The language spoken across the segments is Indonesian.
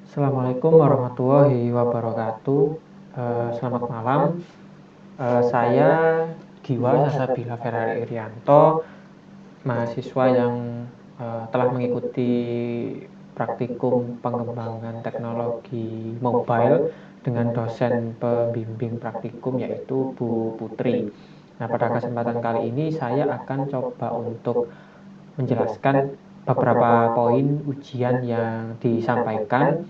Assalamualaikum warahmatullahi wabarakatuh. Selamat malam. Saya Giwa Sasabila Ferrari Irianto, mahasiswa yang telah mengikuti praktikum pengembangan teknologi mobile dengan dosen pembimbing praktikum yaitu Bu Putri. Nah, pada kesempatan kali ini saya akan coba untuk menjelaskan beberapa poin ujian yang disampaikan.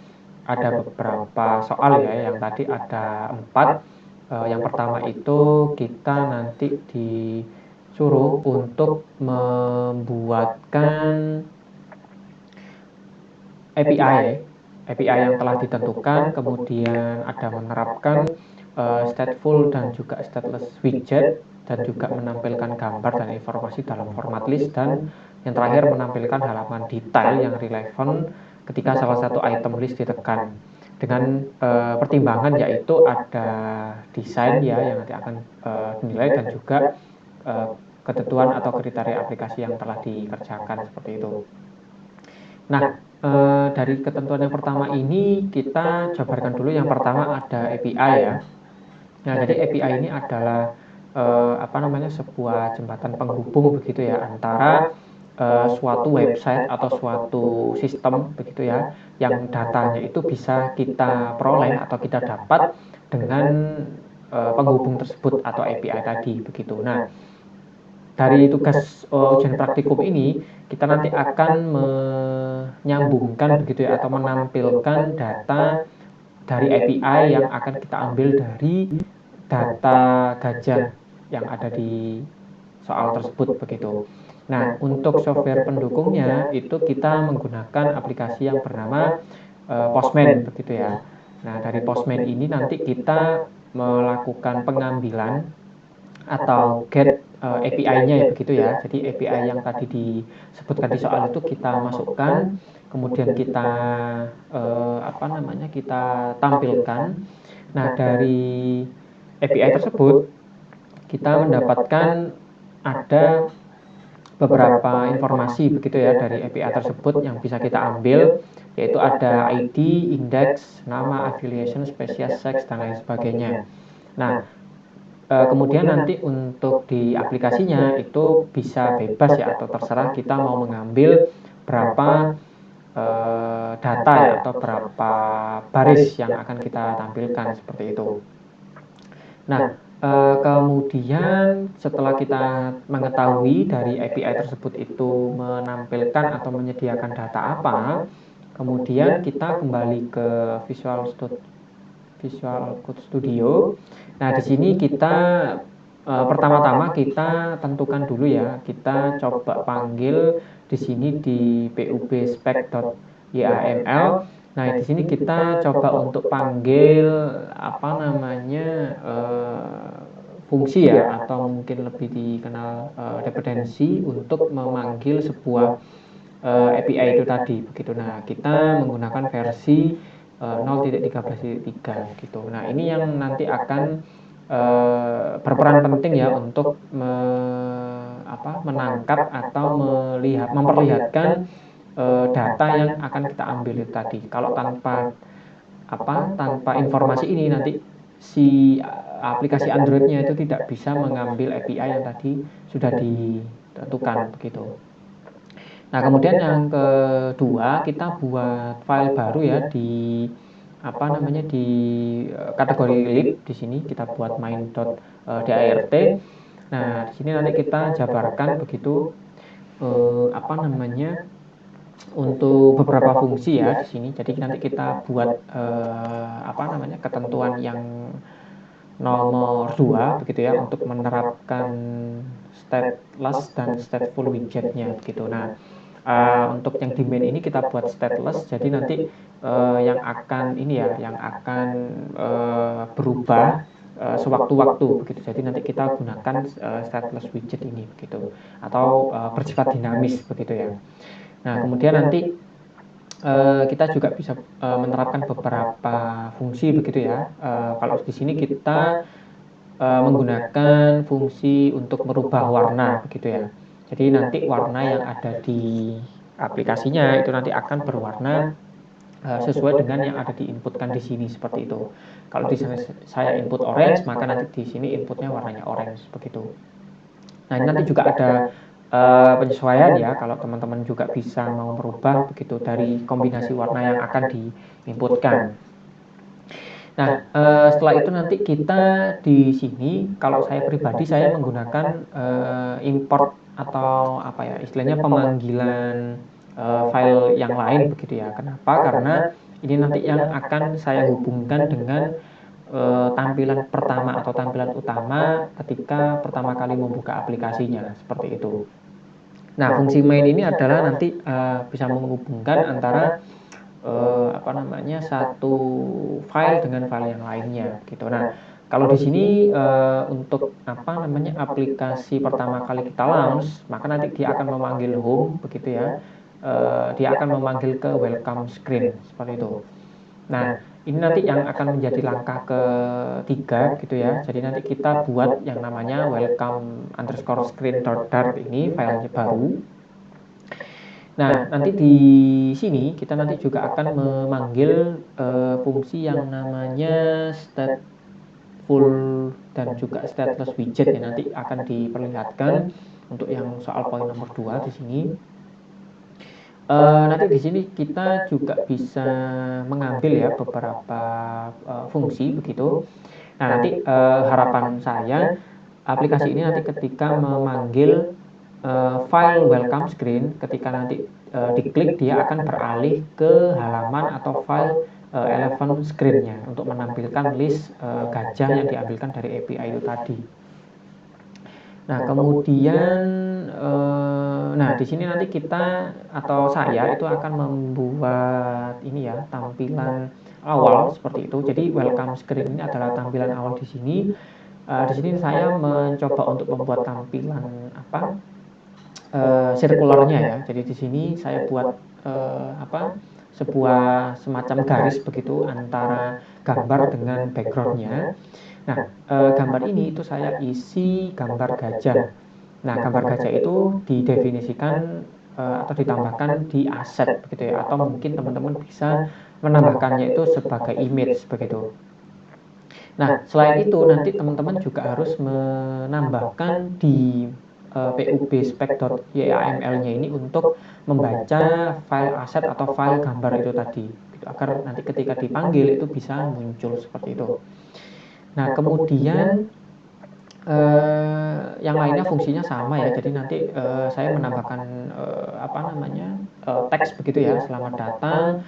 Ada beberapa soal ya, yang tadi ada 4. Yang pertama itu kita nanti disuruh untuk membuatkan API yang telah ditentukan, kemudian ada menerapkan stateful dan juga stateless widget, dan juga menampilkan gambar dan informasi dalam format list, dan yang terakhir menampilkan halaman detail yang relevan ketika salah satu item list ditekan. Dengan pertimbangan yaitu ada desain ya yang nanti akan dinilai, dan juga ketentuan atau kriteria aplikasi yang telah dikerjakan seperti itu. Nah, dari ketentuan yang pertama ini kita jabarkan dulu. Yang pertama ada API ya. Nah, jadi API ini adalah sebuah jembatan penghubung begitu ya, antara suatu website atau suatu sistem begitu ya, yang datanya itu bisa kita peroleh atau kita dapat dengan penghubung tersebut atau API tadi begitu. Nah, dari tugas ujian praktikum ini kita nanti akan menyambungkan begitu ya, atau menampilkan data dari API yang akan kita ambil dari data gajah yang ada di soal tersebut begitu. Nah, untuk software pendukungnya itu kita menggunakan aplikasi yang bernama Postman begitu ya. Nah, dari Postman ini nanti kita melakukan pengambilan atau get API-nya ya begitu ya. Jadi API yang tadi disebutkan di soal itu kita masukkan, kemudian kita kita tampilkan. Nah, dari API tersebut kita mendapatkan ada beberapa informasi begitu ya dari API tersebut yang bisa kita ambil, yaitu ada ID, index, nama, affiliation, spesies, seks, dan lain sebagainya. Nah, kemudian nanti untuk di aplikasinya itu bisa bebas ya, atau terserah kita mau mengambil berapa data ya, atau berapa baris yang akan kita tampilkan seperti itu. Nah, kemudian setelah kita mengetahui dari API tersebut itu menampilkan atau menyediakan data apa, kemudian kita kembali ke Visual Code Studio. Nah, di sini kita pertama-tama kita tentukan dulu ya. Kita coba panggil di sini di pubspec.yml. Nah, di sini kita coba untuk panggil fungsi ya, atau mungkin lebih dikenal dependensi, untuk memanggil sebuah API itu tadi begitu. Nah, kita menggunakan versi 0.13.3 gitu. Nah, ini yang nanti akan berperan penting ya untuk menangkap atau memperlihatkan data yang akan kita ambil itu tadi. Kalau tanpa informasi ini nanti si aplikasi Android-nya itu tidak bisa mengambil API yang tadi sudah ditentukan begitu. Nah, kemudian yang kedua, kita buat file baru ya di di kategori lib. Di sini kita buat main.dirt. Nah, di sini nanti kita jabarkan begitu untuk beberapa fungsi ya di sini. Jadi nanti kita buat ketentuan yang nomor 2 begitu ya, untuk menerapkan stateless dan stateful widgetnya begitu. Nah, untuk yang di main ini kita buat stateless, jadi nanti yang akan berubah sewaktu-waktu begitu. Jadi nanti kita gunakan stateless widget ini begitu, atau bersifat dinamis begitu ya. Nah, kemudian nanti kita juga bisa menerapkan beberapa fungsi begitu ya. Kalau di sini kita menggunakan fungsi untuk merubah warna begitu ya. Jadi nanti warna yang ada di aplikasinya itu nanti akan berwarna sesuai dengan yang ada diinputkan di sini seperti itu. Kalau di sana saya input orange, maka nanti di sini inputnya warnanya orange begitu. Nah, ini nanti juga ada penyesuaian ya, kalau teman-teman juga bisa mau merubah begitu dari kombinasi warna yang akan diinputkan. Nah, setelah itu nanti kita di sini, kalau saya pribadi saya menggunakan import atau apa ya, istilahnya pemanggilan file yang lain begitu ya. Kenapa? Karena ini nanti yang akan saya hubungkan dengan tampilan pertama atau tampilan utama ketika pertama kali membuka aplikasinya, seperti itu. Nah, fungsi main ini adalah nanti bisa menghubungkan antara apa namanya, satu file dengan file yang lainnya gitu. Nah, kalau di sini untuk apa namanya, aplikasi pertama kali kita launch, maka nanti dia akan memanggil home begitu ya. Dia akan memanggil ke welcome screen seperti itu. Nah, ini nanti yang akan menjadi langkah ketiga gitu ya. Jadi nanti kita buat yang namanya welcome underscore screen dart ini filenya baru. Nah, nanti di sini kita nanti juga akan memanggil fungsi yang namanya stateful dan juga stateless widget ya, nanti akan diperlihatkan untuk yang soal poin nomor 2 di sini. Nanti di sini kita juga bisa mengambil ya beberapa fungsi begitu. Nah, nanti harapan saya aplikasi ini nanti ketika memanggil file welcome screen, ketika nanti diklik dia akan beralih ke halaman atau file elephant screen-nya untuk menampilkan list gajah yang diambilkan dari API itu tadi. Nah, kemudian nah di sini nanti kita atau saya itu akan membuat ini ya, tampilan awal seperti itu. Jadi welcome screen ini adalah tampilan awal di sini. Di sini saya mencoba untuk membuat tampilan apa, sirkularnya ya. Jadi di sini saya buat apa, sebuah semacam garis begitu antara gambar dengan backgroundnya. Nah, gambar ini itu saya isi gambar gajah. Nah, gambar gajah itu didefinisikan atau ditambahkan di aset begitu ya, atau mungkin teman-teman bisa menambahkannya itu sebagai image begitu. Nah, selain itu nanti teman-teman juga harus menambahkan di pub-spec.yaml-nya ini untuk membaca file aset atau file gambar itu tadi, gitu, agar nanti ketika dipanggil itu bisa muncul seperti itu. Nah, kemudian yang lainnya fungsinya sama ya. Jadi nanti saya menambahkan apa namanya, teks begitu ya. Selamat datang,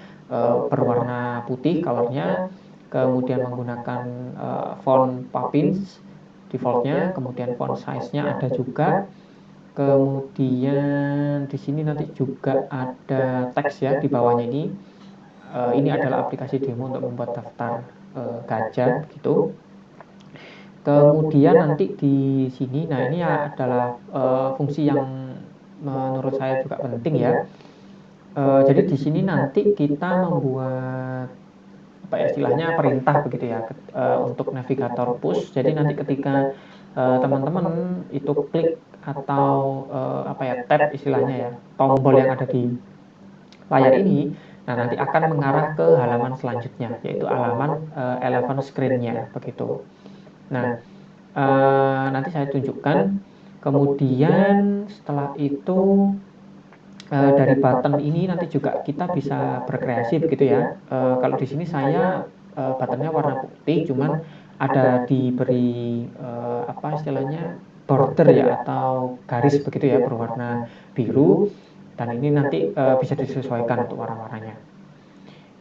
berwarna putih colornya, kemudian menggunakan font Poppins defaultnya, kemudian font size-nya ada juga. Kemudian di sini nanti juga ada teks ya di bawahnya ini. Ini adalah aplikasi demo untuk membuat daftar gajah gitu. Kemudian nanti di sini, nah ini adalah fungsi yang menurut saya juga penting ya. Jadi di sini nanti kita membuat apa ya, istilahnya perintah begitu ya, untuk navigator push. Jadi nanti ketika teman-teman itu klik atau apa ya, tab istilahnya ya, tombol yang ada di layar ini, nah nanti akan mengarah ke halaman selanjutnya, yaitu halaman elephant screen-nya begitu. Nah, nanti saya tunjukkan. Kemudian setelah itu dari button ini nanti juga kita bisa berkreasi begitu ya. Kalau di sini saya buttonnya warna putih, cuman ada diberi apa istilahnya, border ya atau garis begitu ya, berwarna biru, dan ini nanti bisa disesuaikan untuk warna-warnanya.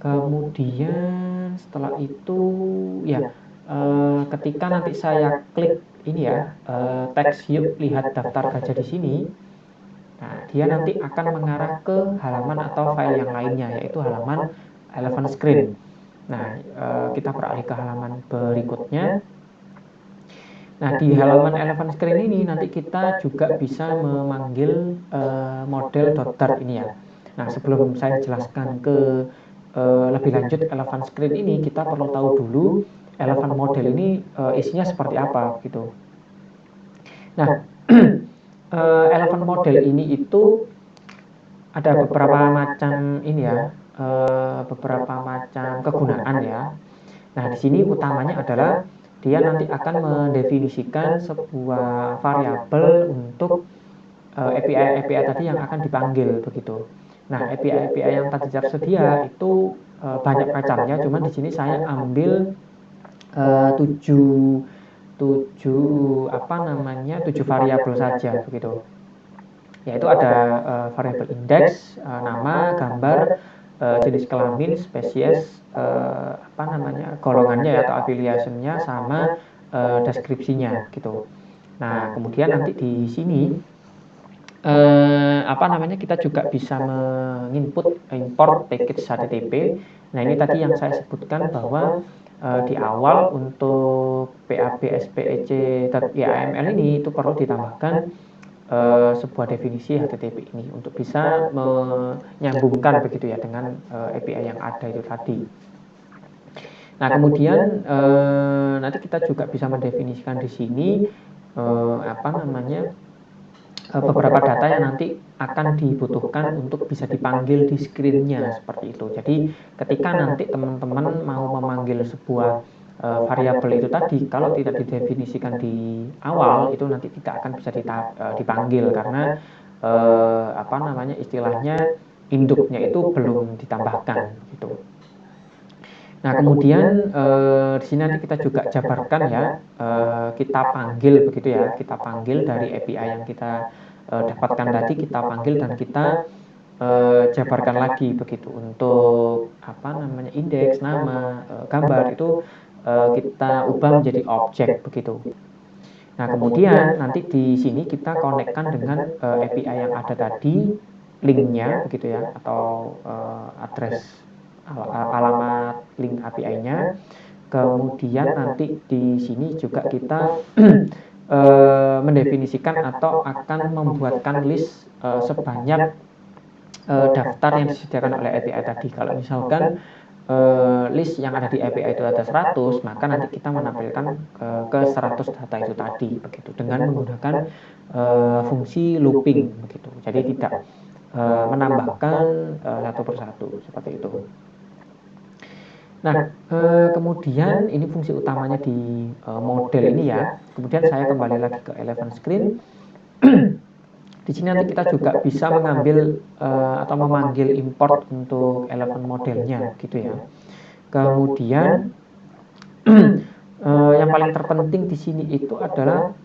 Kemudian setelah itu ya, ketika nanti saya klik ini ya, teks yuk lihat daftar gajah di sini. Nah, dia nanti akan mengarah ke halaman atau file yang lainnya, yaitu halaman elephant screen. Nah, kita beralih ke halaman berikutnya. Nah, di halaman elephant screen ini nanti kita juga bisa memanggil model .dart ini ya. Nah, sebelum saya jelaskan ke lebih lanjut elephant screen ini, kita perlu tahu dulu elephant model ini isinya seperti apa gitu. Nah, elephant model ini itu ada beberapa macam ini ya, beberapa macam kegunaan ya. Nah, di sini utamanya adalah dia nanti akan mendefinisikan sebuah variabel untuk API tadi yang akan dipanggil begitu. Nah, API yang tadi tersedia itu banyak macamnya, cuman di sini saya ambil tujuh tujuh variabel saja begitu. Yaitu ada variabel indeks, nama, gambar, jenis kelamin, spesies, golongannya ya, atau affiliationnya, sama deskripsinya gitu. Nah, kemudian nanti di sini kita juga bisa menginput import package HTTP. Nah, ini tadi yang saya sebutkan bahwa di awal untuk PAB SPEC .yml ini itu perlu ditambahkan sebuah definisi HTTP ini untuk bisa menyambungkan begitu ya dengan API yang ada itu tadi. Nah, kemudian nanti kita juga bisa mendefinisikan di sini beberapa data yang nanti akan dibutuhkan untuk bisa dipanggil di screen-nya seperti itu. Jadi ketika nanti teman-teman mau memanggil sebuah variabel itu tadi, kalau tidak didefinisikan di awal itu nanti tidak akan bisa dipanggil karena istilahnya induknya itu belum ditambahkan gitu. Nah, kemudian di sini nanti kita juga jabarkan ya, kita panggil begitu ya, kita panggil dari API yang kita dapatkan tadi, kita panggil dan kita jabarkan lagi begitu untuk indeks, nama, gambar itu kita ubah menjadi objek begitu. Nah, kemudian nanti di sini kita konekkan dengan API yang ada tadi, linknya begitu ya, atau address alamat link API-nya. Kemudian nanti di sini juga kita mendefinisikan atau akan membuatkan list sebanyak daftar yang disediakan oleh API tadi. Kalau misalkan list yang ada di API itu ada 100, maka nanti kita menampilkan ke 100 data itu tadi begitu dengan menggunakan fungsi looping begitu. Jadi tidak menambahkan satu persatu seperti itu. Nah, kemudian ini fungsi utamanya di model ini ya. Kemudian saya kembali lagi ke Eleven Screen. Di sini nanti kita juga bisa mengambil atau memanggil import untuk Eleven modelnya gitu ya. Kemudian yang paling terpenting di sini itu adalah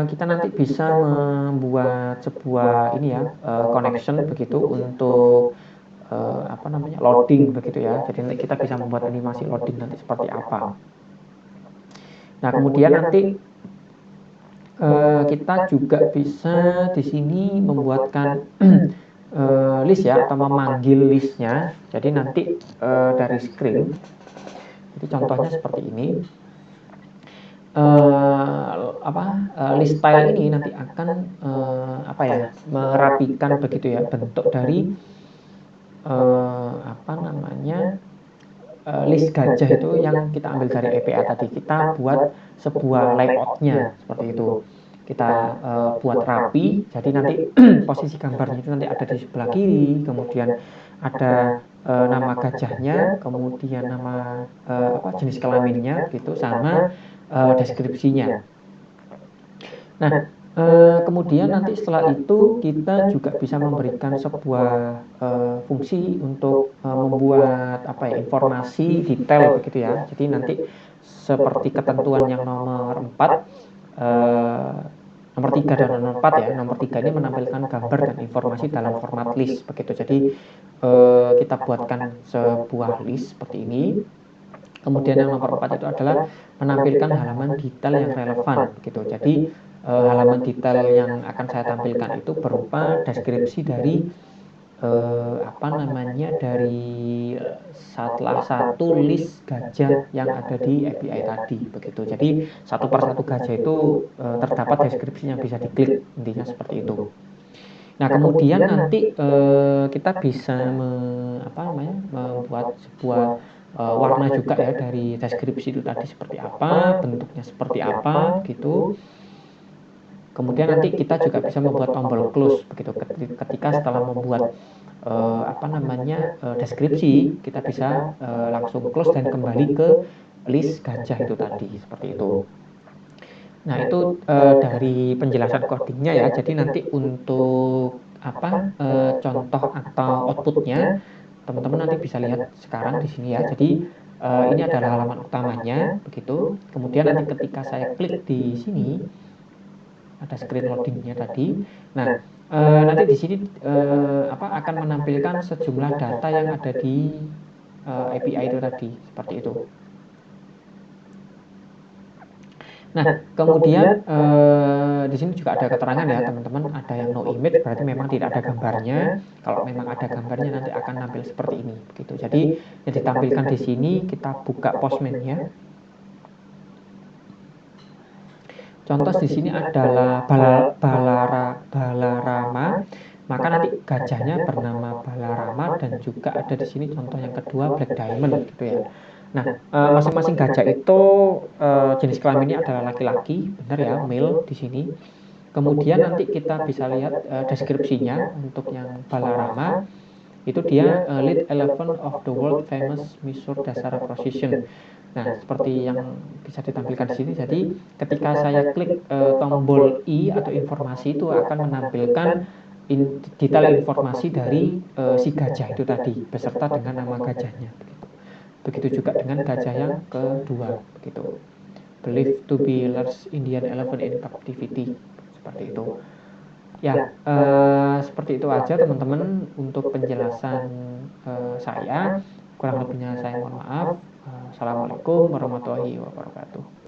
kita nanti bisa membuat sebuah connection begitu untuk loading begitu ya. Jadi nanti kita bisa membuat animasi loading nanti seperti apa. Nah, kemudian nanti kita juga bisa di sini membuatkan list ya, atau memanggil listnya. Jadi nanti dari screen, jadi contohnya seperti ini. List style ini nanti akan merapikan begitu ya bentuk dari list gajah itu yang kita ambil dari API tadi. Kita buat sebuah layoutnya seperti itu. Kita buat rapi, jadi nanti posisi gambarnya itu nanti ada di sebelah kiri, kemudian ada nama gajahnya, kemudian nama jenis kelaminnya gitu, sama deskripsinya. Nah, kemudian nanti setelah itu kita juga bisa memberikan sebuah fungsi untuk membuat informasi detail begitu ya. Jadi nanti seperti ketentuan yang nomor 4, nomor 3 dan nomor 4 ya. Nomor 3 ini menampilkan gambar dan informasi dalam format list begitu. Jadi kita buatkan sebuah list seperti ini. Kemudian yang nomor 4 itu adalah menampilkan halaman detail yang relevan begitu. Jadi halaman detail yang akan saya tampilkan itu berupa deskripsi dari dari salah satu list gajah yang ada di API tadi begitu. Jadi satu persatu gajah itu terdapat deskripsinya, bisa diklik, intinya seperti itu. Nah, kemudian nanti kita bisa membuat sebuah warna juga ya dari deskripsi itu tadi, seperti apa, bentuknya seperti apa gitu. Kemudian nanti kita juga bisa membuat tombol close begitu ketika setelah membuat deskripsi, kita bisa langsung close dan kembali ke list gajah itu tadi, seperti itu. Nah, itu dari penjelasan codingnya ya. Jadi nanti untuk contoh atau outputnya, teman-teman nanti bisa lihat sekarang di sini ya. Jadi ini adalah halaman utamanya, begitu. Kemudian nanti ketika saya klik di sini, ada screen loadingnya tadi. Nah, nanti di sini akan menampilkan sejumlah data yang ada di API itu tadi, seperti itu. Nah, kemudian di sini juga ada keterangan ya, teman-teman. Ada yang no image, berarti memang tidak ada gambarnya. Kalau memang ada gambarnya, nanti akan tampil seperti ini, begitu. Jadi yang ditampilkan di sini, kita buka Postman-nya. Contoh di sini adalah Balarama. Maka nanti gajahnya bernama Balarama, dan juga ada di sini contoh yang kedua Black Diamond, gitu ya. Nah, masing-masing gajah itu jenis kelaminnya adalah laki-laki, benar ya, male di sini. Kemudian nanti kita bisa lihat deskripsinya untuk yang Balarama. Itu dia lead elephant of the world famous Mysore Dasara Procession. Nah, seperti yang bisa ditampilkan di sini, jadi ketika saya klik tombol I atau informasi, itu akan menampilkan detail informasi dari si gajah itu tadi, beserta dengan nama gajahnya. Begitu juga dengan gajah yang kedua, begitu. Believed to be large Indian elephant in captivity, seperti itu. Ya, seperti itu aja teman-teman untuk penjelasan saya. Kurang lebihnya saya mohon maaf. Assalamualaikum warahmatullahi wabarakatuh.